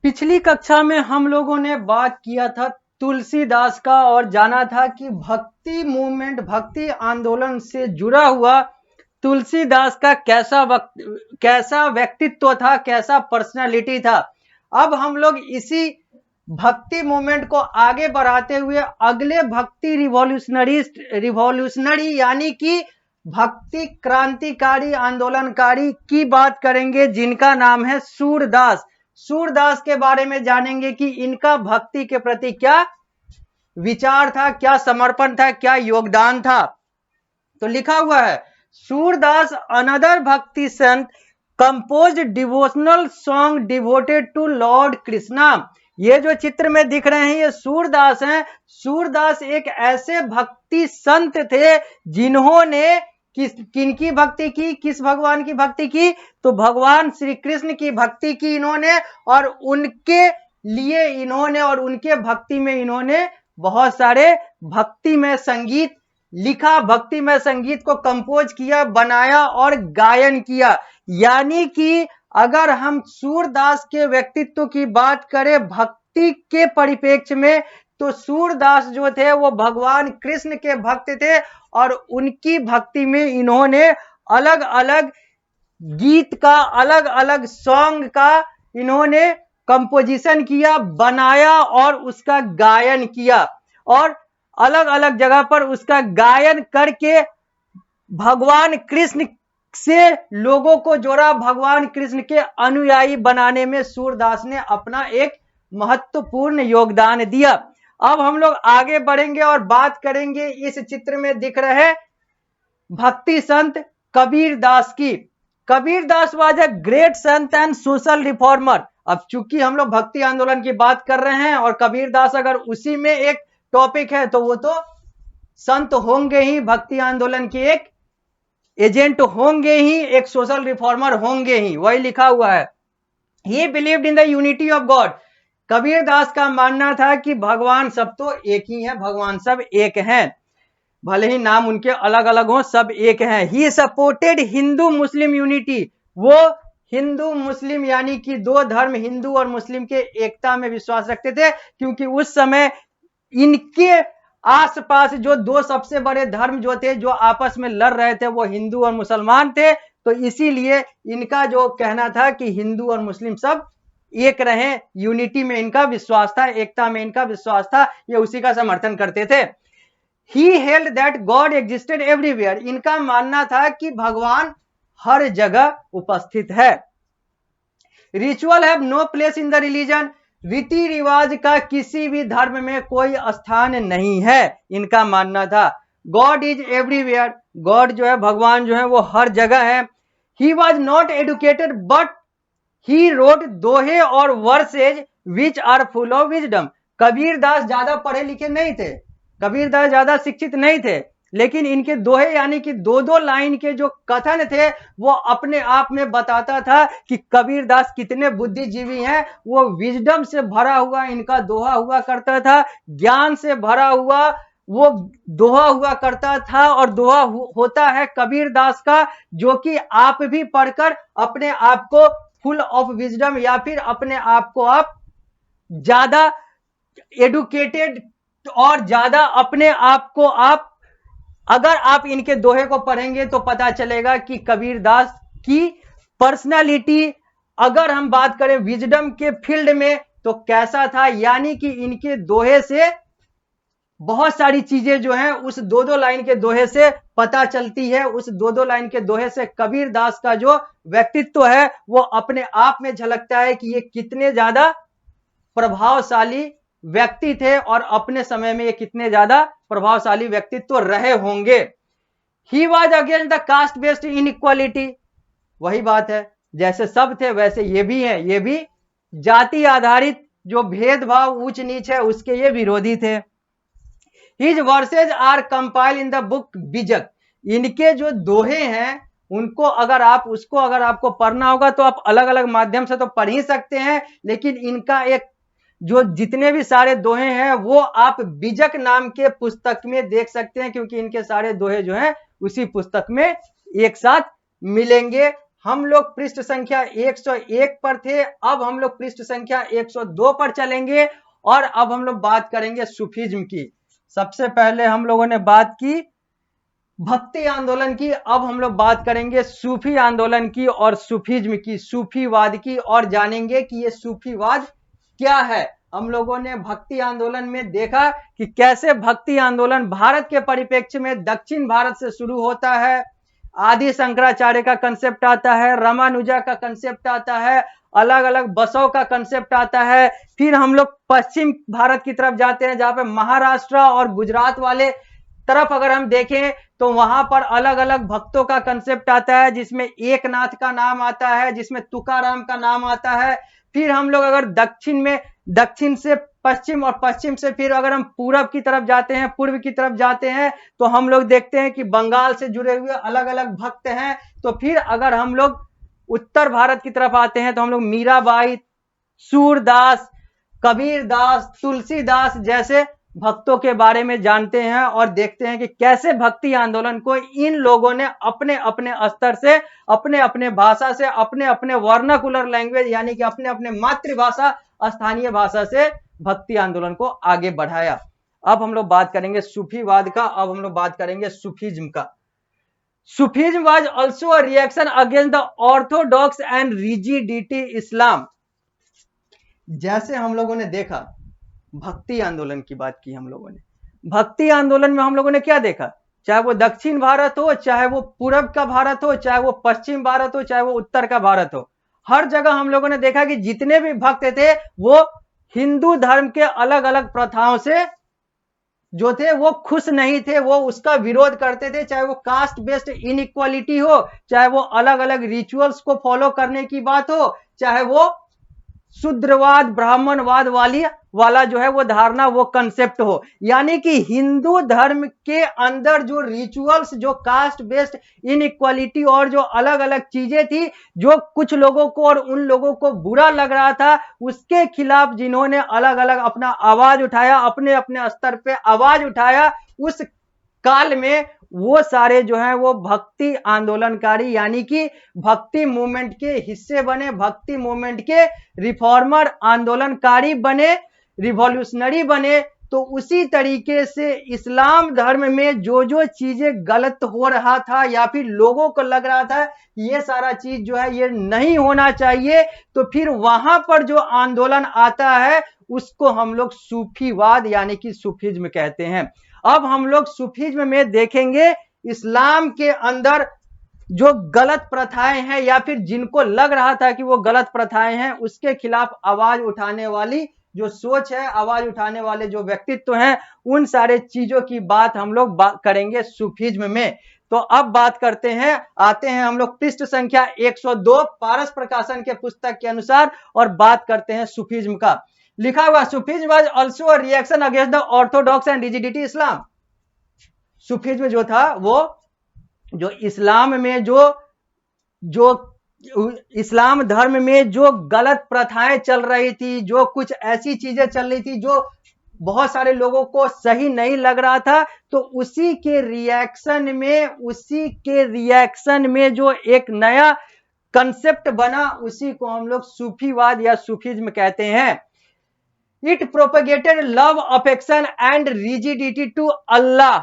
पिछली कक्षा में हम लोगों ने बात किया था तुलसीदास का और जाना था कि भक्ति मूवमेंट, भक्ति आंदोलन से जुड़ा हुआ तुलसीदास का कैसा व्यक्तित्व था, कैसा पर्सनालिटी था। अब हम लोग इसी भक्ति मूवमेंट को आगे बढ़ाते हुए अगले भक्ति रिवॉल्यूशनरी यानी कि भक्ति क्रांतिकारी आंदोलनकारी की बात करेंगे, जिनका नाम है सूरदास। सूरदास के बारे में जानेंगे कि इनका भक्ति के प्रति क्या विचार था, क्या समर्पण था, क्या योगदान था। तो लिखा हुआ है, Surdas another bhakti sant composed devotional song devoted to lord Krishna. ये जो चित्र में दिख रहे हैं ये सूरदास हैं। सूरदास एक ऐसे भक्ति संत थे जिन्होंने किनकी भक्ति की, किस भगवान की भक्ति की, तो भगवान श्री कृष्ण की भक्ति की इन्होंने, और उनके लिए इन्होंने और उनके भक्ति में इन्होंने बहुत सारे भक्ति में संगीत लिखा, भक्ति में संगीत को कंपोज किया, बनाया और गायन किया। यानी कि अगर हम सूरदास के व्यक्तित्व की बात करें भक्ति के परिप्रेक्ष्य में, तो सूरदास जो थे वो भगवान कृष्ण के भक्त थे और उनकी भक्ति में इन्होंने अलग अलग गीत का, अलग अलग सॉन्ग का इन्होंने कंपोजिशन किया, बनाया और उसका गायन किया, और अलग अलग जगह पर उसका गायन करके भगवान कृष्ण से लोगों को जोड़ा, भगवान कृष्ण के अनुयायी बनाने में सूरदास ने अपना एक महत्वपूर्ण योगदान दिया। अब हम लोग आगे बढ़ेंगे और बात करेंगे इस चित्र में दिख रहे भक्ति संत कबीर दास की। Kabir Das was a great Sant and social reformer. अब चूंकि हम लोग भक्ति आंदोलन की बात कर रहे हैं और कबीर दास अगर उसी में एक टॉपिक है तो वो तो संत होंगे ही, भक्ति आंदोलन के एक एजेंट होंगे ही, एक सोशल रिफॉर्मर होंगे ही, वही लिखा हुआ है। He believed in the unity of God. Kabir Das का मानना था कि भगवान सब तो एक ही है, भगवान सब एक हैं, भले ही नाम उनके अलग अलग हो, सब एक हैं। He supported Hindu Muslim unity. वो हिंदू मुस्लिम यानी कि दो धर्म, हिंदू और मुस्लिम के एकता में विश्वास रखते थे, क्योंकि उस समय इनके आसपास जो दो सबसे बड़े धर्म जो थे, जो आपस में लड़ रहे थे, वो हिंदू और मुसलमान थे। तो इसीलिए इनका जो कहना था कि हिंदू और मुस्लिम सब एक रहें, यूनिटी में इनका विश्वास था, एकता में इनका विश्वास था, ये उसी का समर्थन करते थे। He held that God existed everywhere. इनका मानना था कि भगवान हर जगह उपस्थित है। Ritual have no place in the religion. रीति रिवाज का किसी भी धर्म में कोई स्थान नहीं है, इनका मानना था। God is everywhere. गॉड जो है, भगवान जो है वो हर जगह है। He was not educated but he wrote दोहे और verses which are full of wisdom. Kabir Das ज्यादा पढ़े लिखे नहीं थे, कबीर दास ज्यादा शिक्षित नहीं थे, लेकिन इनके दोहे यानी कि दो दो लाइन के जो कथन थे वो अपने आप में बताता था कि कबीर दास कितने बुद्धिजीवी हैं। वो विजडम से भरा हुआ इनका दोहा हुआ करता था, ज्ञान से भरा हुआ वो दोहा हुआ करता था। और दोहा होता है कबीर दास का, जो कि आप भी पढ़कर अपने आप को फुल ऑफ विजडम या फिर अपने आप को आप ज्यादा एडुकेटेड और ज्यादा अपने आप को आप, अगर आप इनके दोहे को पढ़ेंगे तो पता चलेगा कि कबीर दास की पर्सनालिटी, अगर हम बात करें विजडम के फील्ड में, तो कैसा था। यानी कि इनके दोहे से बहुत सारी चीजें जो हैं उस दो दो लाइन के दोहे से पता चलती है। उस दो दो लाइन के दोहे से कबीर दास का जो व्यक्तित्व है वो अपने आप में झलकता है कि ये कितने ज्यादा प्रभावशाली व्यक्ति थे और अपने समय में ये कितने ज्यादा प्रभावशाली व्यक्तित्व रहे होंगे। He was against the caste based inequality. वही बात है, जैसे सब थे वैसे ये भी हैं, ये भी जाति आधारित जो भेदभाव ऊंच नीच है उसके ये विरोधी थे। His verses are compile in the book Bijak. इनके जो दोहे हैं उनको अगर आप उसको अगर आपको पढ़ना होगा तो आप अलग अलग माध्यम से तो पढ़ ही सकते हैं, लेकिन इनका एक जो जितने भी सारे दोहे हैं वो आप बिजक नाम के पुस्तक में देख सकते हैं, क्योंकि इनके सारे दोहे जो हैं उसी पुस्तक में एक साथ मिलेंगे। हम लोग पृष्ठ संख्या 101 पर थे, अब हम लोग पृष्ठ संख्या 102 पर चलेंगे और अब हम लोग बात करेंगे सूफीज्म की। सबसे पहले हम लोगों ने बात की भक्ति आंदोलन की, अब हम लोग बात करेंगे सूफी आंदोलन की और सूफीज्म की, सूफीवाद की, और जानेंगे कि ये सूफीवाद क्या है। हम लोगों ने भक्ति आंदोलन में देखा कि कैसे भक्ति आंदोलन भारत के परिप्रेक्ष्य में दक्षिण भारत से शुरू होता है, आदि शंकराचार्य का कंसेप्ट आता है, रामानुजा का कंसेप्ट आता है, अलग अलग बसव का कंसेप्ट आता है। फिर हम लोग पश्चिम भारत की तरफ जाते हैं, जहां पे महाराष्ट्र और गुजरात वाले तरफ अगर हम देखें तो वहां पर अलग अलग भक्तों का कंसेप्ट आता है, जिसमें एकनाथ का नाम आता है, जिसमें तुकाराम का नाम आता है। फिर हम लोग अगर दक्षिण से पश्चिम और पश्चिम से फिर अगर हम पूरब की तरफ जाते हैं, पूर्व की तरफ जाते हैं, तो हम लोग देखते हैं कि बंगाल से जुड़े हुए अलग अलग भक्त हैं। तो फिर अगर हम लोग उत्तर भारत की तरफ आते हैं तो हम लोग मीराबाई, सूरदास, कबीरदास, तुलसीदास जैसे भक्तों के बारे में जानते हैं और देखते हैं कि कैसे भक्ति आंदोलन को इन लोगों ने अपने अपने स्तर से, अपने अपने भाषा से, अपने अपने वर्नाकुलर लैंग्वेज यानी कि अपने अपने मातृभाषा, स्थानीय भाषा से भक्ति आंदोलन को आगे बढ़ाया। अब हम लोग बात करेंगे सूफीवाद का, अब हम लोग बात करेंगे सूफीज्म का। Sufism was also a reaction against the orthodox and rigidity Islam. जैसे हम लोगों ने देखा भक्ति आंदोलन की बात की, हम लोगों ने भक्ति आंदोलन में हम लोगों ने क्या देखा, चाहे वो दक्षिण भारत हो, चाहे वो पूरब का भारत हो, चाहे वो पश्चिम भारत हो, चाहे वो उत्तर का भारत हो, हर जगह हम लोगों ने देखा कि जितने भी भक्त थे वो हिंदू धर्म के अलग अलग प्रथाओं से जो थे वो खुश नहीं थे, वो उसका विरोध करते थे। चाहे वो कास्ट बेस्ड इनइक्वालिटी हो, चाहे वो अलग अलग रिचुअल्स को फॉलो करने की बात हो, चाहे वो शूद्रवाद ब्राह्मणवाद वाला जो है वो धारणा, वो कंसेप्ट हो। यानी कि हिंदू धर्म के अंदर जो रिचुअल्स, जो कास्ट बेस्ड इनइक्वालिटी और जो अलग अलग चीजें थी, जो कुछ लोगों को और उन लोगों को बुरा लग रहा था, उसके खिलाफ जिन्होंने अलग अलग अपना आवाज उठाया, अपने अपने स्तर पे आवाज उठाया, उस काल में वो सारे जो है वो भक्ति आंदोलनकारी यानी कि भक्ति मूवमेंट के हिस्से बने, भक्ति मूवमेंट के रिफॉर्मर आंदोलनकारी बने, रिवॉल्यूशनरी बने। तो उसी तरीके से इस्लाम धर्म में जो जो चीजें गलत हो रहा था या फिर लोगों को लग रहा था ये सारा चीज जो है ये नहीं होना चाहिए, तो फिर वहां पर जो आंदोलन आता है उसको हम लोग सूफीवाद यानी कि सूफीज्म कहते हैं। अब हम लोग सूफीज्म में देखेंगे इस्लाम के अंदर जो गलत प्रथाएं हैं या फिर जिनको लग रहा था कि वो गलत प्रथाएं हैं, उसके खिलाफ आवाज उठाने वाली जो सोच है, आवाज उठाने वाले जो व्यक्तित्व हैं, उन सारे चीजों की बात हम लोग करेंगे सूफीज्म में। तो अब बात करते हैं, आते हैं हम लोग पृष्ठ संख्या 102 पारस प्रकाशन के पुस्तक के अनुसार और बात करते हैं सूफीज्म का। लिखा हुआ Sufism was also a reaction against the orthodox and rigidity Islam. Sufism जो था वो जो इस्लाम में जो इस्लाम धर्म में जो गलत प्रथाएं चल रही थी, जो कुछ ऐसी चीजें चल रही थी जो बहुत सारे लोगों को सही नहीं लग रहा था, तो उसी के रिएक्शन में जो एक नया कंसेप्ट बना, उसी को हम लोग सूफीवाद या सूफीज्म कहते हैं। It propagated love, affection and rigidity to Allah.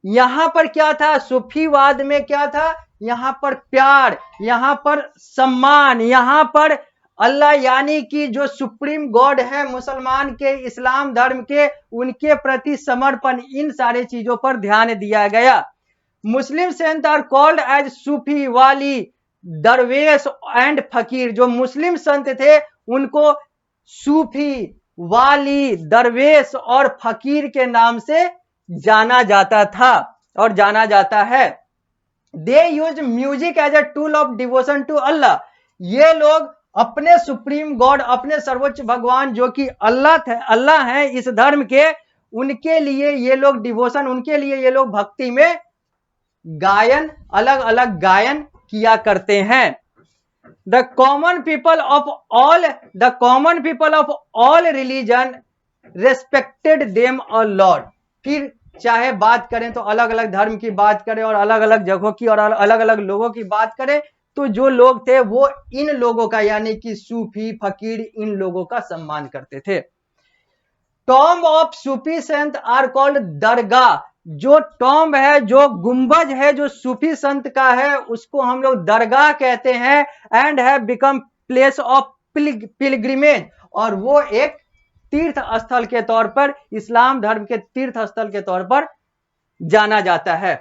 यहां पर क्या था, सूफीवाद में क्या था, यहां पर प्यार, यहां पर सम्मान, यहां पर अल्लाह यानी कि जो सुप्रीम गॉड है मुसलमान के, इस्लाम धर्म के, उनके प्रति समर्पण, इन सारे चीजों पर ध्यान दिया गया। मुस्लिम सेंट आर कॉल्ड एज सूफी, वाली, दरवेश एंड फकीर। जो मुस्लिम संत थे उनको सूफी, वाली, दरवेश और फकीर के नाम से जाना जाता था और जाना जाता है। They use music as a tool of devotion to Allah. ये लोग अपने सुप्रीम गॉड, अपने सर्वोच्च भगवान जो कि अल्लाह है इस धर्म के, उनके लिए ये लोग डिवोशन, उनके लिए ये लोग भक्ति में गायन, अलग अलग गायन किया करते हैं। The common people of all religion respected them a lot। फिर चाहे बात करें तो अलग अलग धर्म की बात करें और अलग अलग जगहों की और अलग अलग लोगों की बात करें, तो जो लोग थे वो इन लोगों का यानी कि सूफी फकीर इन लोगों का सम्मान करते थे। Tomb of Sufi Sant are called दरगाह। जो टॉम्ब है, जो गुंबज है जो सूफी संत का है, उसको हम लोग दरगाह कहते हैं। And have become place of pilgrimage, और वो एक तीर्थ स्थल के तौर पर, इस्लाम धर्म के तीर्थ स्थल के तौर पर जाना जाता है।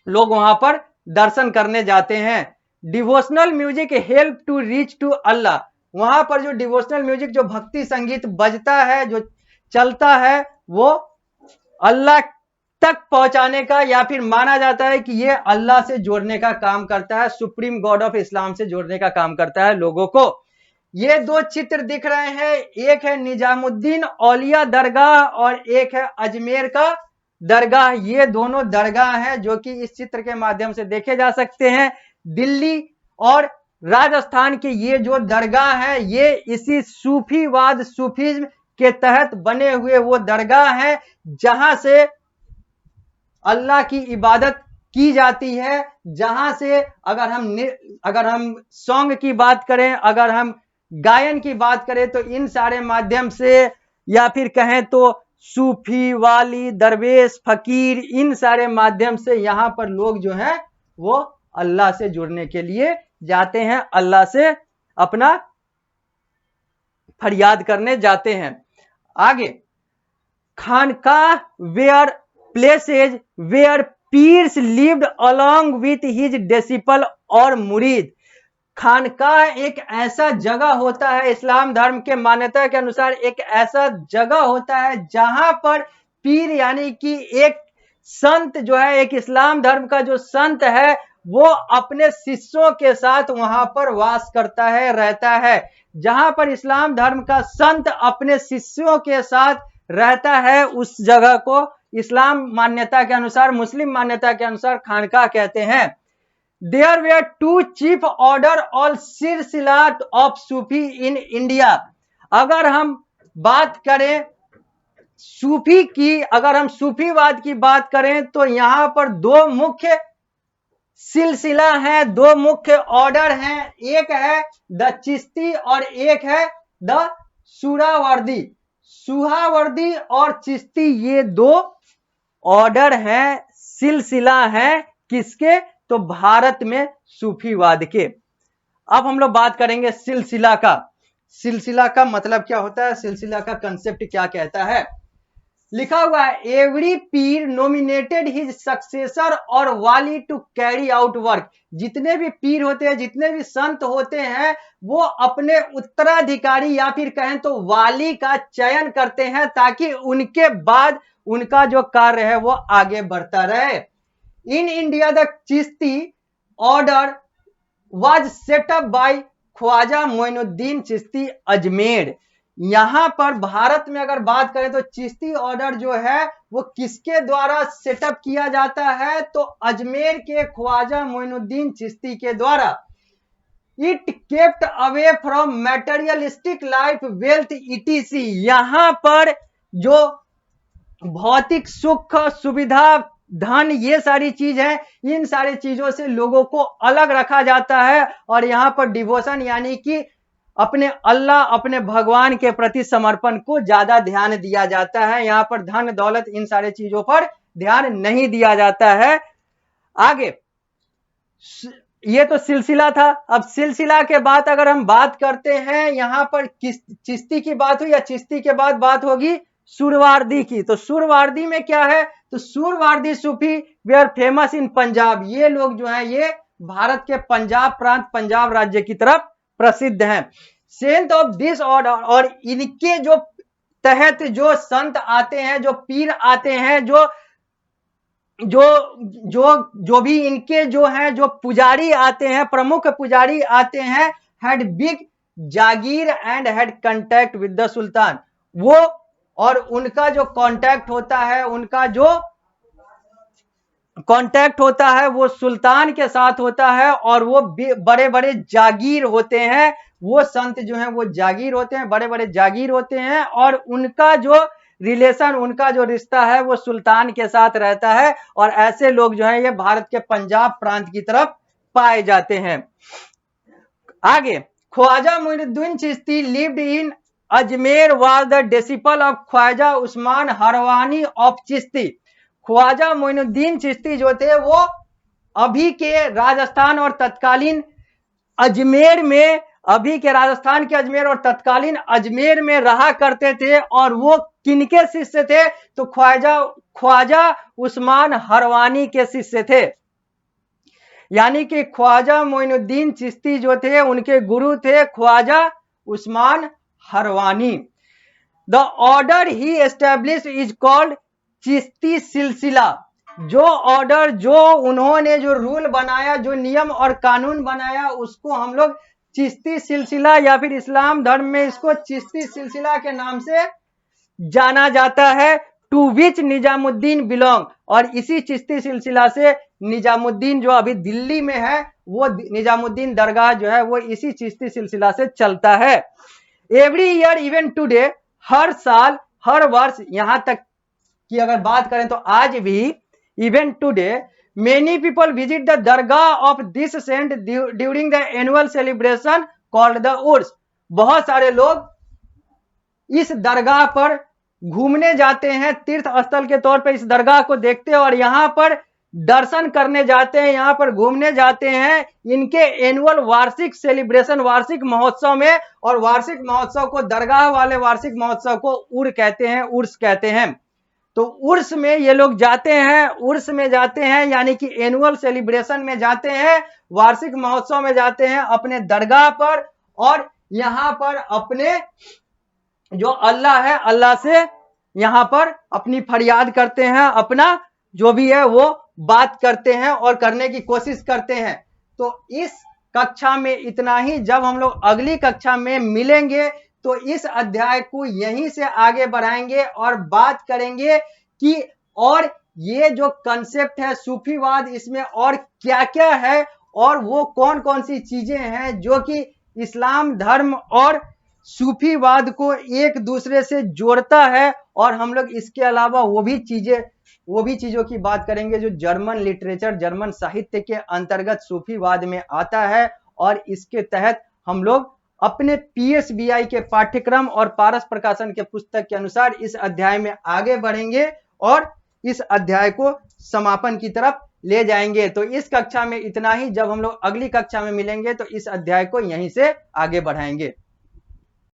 लोग वहां पर दर्शन करने जाते हैं। Devotional music help to reach to Allah. वहां पर जो डिवोशनल म्यूजिक, जो भक्ति संगीत बजता है, जो चलता है, वो अल्लाह तक पहुंचाने का, या फिर माना जाता है कि ये अल्लाह से जोड़ने का काम करता है, सुप्रीम गॉड ऑफ इस्लाम से जोड़ने का काम करता है लोगों को। ये दो चित्र दिख रहे हैं, एक है निजामुद्दीन औलिया दरगाह और एक है अजमेर का दरगाह। ये दोनों दरगाह हैं जो कि इस चित्र के माध्यम से देखे जा सकते हैं। दिल्ली और राजस्थान के ये जो दरगाह है, ये इसी सूफीवाद, सूफीज्म के तहत बने हुए वो दरगाह हैं जहां से अल्लाह की इबादत की जाती है, जहां से अगर हम सॉन्ग की बात करें, अगर हम गायन की बात करें, तो इन सारे माध्यम से, या फिर कहें तो सूफी वाली दरवेश फकीर, इन सारे माध्यम से यहां पर लोग जो हैं वो अल्लाह से जुड़ने के लिए जाते हैं, अल्लाह से अपना फरियाद करने जाते हैं। आगे, खानकाह where places where pirs lived along with his disciple और मुरीद। खानकाह एक ऐसा जगह होता है, इस्लाम धर्म के मान्यता के अनुसार एक ऐसा जगह होता है जहां पर पीर यानी कि एक संत जो है, एक इस्लाम धर्म का जो संत है, वो अपने शिष्यों के साथ वहां पर वास करता है, रहता है। जहां पर इस्लाम धर्म का संत अपने शिष्यों के साथ रहता है, उस जगह को इस्लाम मान्यता के अनुसार, मुस्लिम मान्यता के अनुसार खानकाह कहते हैं। There were two chief order all सिलसिला of सूफी in India। अगर हम बात करें सूफी की, अगर हम सूफीवाद की बात करें, तो यहां पर दो मुख्य सिलसिला है, दो मुख्य ऑर्डर हैं। एक है द चिश्ती और एक है द सुहरावर्दी। सुहरावर्दी और चिश्ती ये दो ऑर्डर हैं, सिलसिला हैं, किसके? तो भारत में सूफीवाद के। अब हम लोग बात करेंगे सिलसिला का। सिलसिला का मतलब क्या होता है, सिलसिला का कंसेप्ट क्या कहता है। लिखा हुआ है, एवरी पीर नॉमिनेटेड हिज सक्सेसर और वाली टू कैरी आउट वर्क। जितने भी पीर होते हैं, जितने भी संत होते हैं, वो अपने उत्तराधिकारी या फिर कहें तो वाली का चयन करते हैं, ताकि उनके बाद उनका जो कार्य है वो आगे बढ़ता रहे। In India the Chishti order was set up by Khwaja Moinuddin Chishti Ajmer. यहां पर भारत में अगर बात करें तो चिश्ती ऑर्डर जो है वो किसके द्वारा सेटअप किया जाता है, तो अजमेर के ख्वाजा मोइनुद्दीन चिश्ती के द्वारा। It kept away from materialistic life wealth etc. यहां पर जो भौतिक सुख सुविधा धन ये सारी चीज है, इन सारी चीजों से लोगों को अलग रखा जाता है, और यहां पर डिवोशन यानी कि अपने अल्लाह, अपने भगवान के प्रति समर्पण को ज्यादा ध्यान दिया जाता है। यहां पर धन दौलत इन सारे चीजों पर ध्यान नहीं दिया जाता है। आगे, ये तो सिलसिला था। अब सिलसिला के बाद अगर हम बात करते हैं, यहां पर चिश्ती की बात हुई, या चिश्ती के बाद बात होगी सुहरावर्दी की। तो सुहरावर्दी में क्या है, तो सुहरावर्दी सूफी वे आर फेमस इन पंजाब। ये लोग जो है ये भारत के पंजाब प्रांत, पंजाब राज्य की तरफ प्रसिद्ध हैं। सेंट ऑफ दिस ऑर्डर, और इनके जो तहत जो संत आते हैं, जो पीर आते हैं, जो भी इनके जो हैं, जो पुजारी आते हैं, प्रमुख पुजारी आते हैं, had big Jagir and had contact with the sultan. वो और उनका जो कांटेक्ट होता है, उनका जो कांटेक्ट होता है वो सुल्तान के साथ होता है, और वो बड़े बड़े जागीर होते हैं। वो संत जो हैं वो जागीर होते हैं, बड़े बड़े जागीर होते हैं, और उनका जो रिलेशन, उनका जो रिश्ता है वो सुल्तान के साथ रहता है। और ऐसे लोग जो हैं ये भारत के पंजाब प्रांत की तरफ पाए जाते हैं। आगे, Khwaja Moinuddin Chishti lived in Ajmer was the disciple of Khwaja Usman Harwani of Chishti. Khwaja Moinuddin Chishti जो थे वो अभी के राजस्थान और तत्कालीन अजमेर में, अभी के राजस्थान के अजमेर और तत्कालीन अजमेर में रहा करते थे। और वो किनके शिष्य थे? तो ख्वाजा उस्मान हरवानी के शिष्य थे। यानी कि ख्वाजा मोइनुद्दीन चिश्ती जो थे उनके गुरु थे Khwaja Usman Harwani. The order he establish is called Chishti silsila. जो ऑर्डर, जो उन्होंने जो रूल बनाया, जो नियम और कानून बनाया, उसको हम लोग चिश्ती सिलसिला या फिर इस्लाम धर्म में इसको चिश्ती सिलसिला के नाम से जाना जाता है। To which Nizamuddin belong. और इसी चिश्ती सिलसिला से निजामुद्दीन जो अभी दिल्ली में है, वो निजामुद्दीन दरगाह जो है वो इसी चिश्ती सिलसिला से चलता है। एवरी ईयर इवन टुडे, हर साल हर वर्ष, यहां तक कि अगर बात करें तो आज भी, even today many people visit the dargah of this saint during the annual celebration called the Urs. बहुत सारे लोग इस दरगाह पर घूमने जाते हैं, तीर्थ स्थल के तौर पर इस दरगाह को देखते हैं और यहाँ पर दर्शन करने जाते हैं, यहाँ पर घूमने जाते हैं इनके एनुअल वार्षिक सेलिब्रेशन, वार्षिक महोत्सव में। और वार्षिक महोत्सव को, दरगाह वाले वार्षिक महोत्सव को उर्स कहते हैं, उर्स कहते हैं। तो उर्स में ये लोग जाते हैं, उर्स में जाते हैं यानी कि एनुअल सेलिब्रेशन में जाते हैं, वार्षिक महोत्सव में जाते हैं अपने दरगाह पर। और यहाँ पर अपने जो अल्लाह है, अल्लाह से यहाँ पर अपनी फरियाद करते हैं, अपना जो भी है वो बात करते हैं और करने की कोशिश करते हैं। तो इस कक्षा में इतना ही। जब हम लोग अगली कक्षा में मिलेंगे तो इस अध्याय को यहीं से आगे बढ़ाएंगे और बात करेंगे कि और ये जो कंसेप्ट है सूफीवाद, इसमें और क्या क्या है और वो कौन कौन सी चीजें हैं जो कि इस्लाम धर्म और सूफीवाद को एक दूसरे से जोड़ता है। और हम लोग इसके अलावा वो भी चीजों की बात करेंगे जो जर्मन लिटरेचर, जर्मन साहित्य के अंतर्गत सूफीवाद में आता है। और इसके तहत हम लोग अपने PSBI के पाठ्यक्रम और पारस प्रकाशन के पुस्तक के अनुसार इस अध्याय में आगे बढ़ेंगे और इस अध्याय को समापन की तरफ ले जाएंगे। तो इस कक्षा में इतना ही। जब हम लोग अगली कक्षा में मिलेंगे तो इस अध्याय को यहीं से आगे बढ़ाएंगे।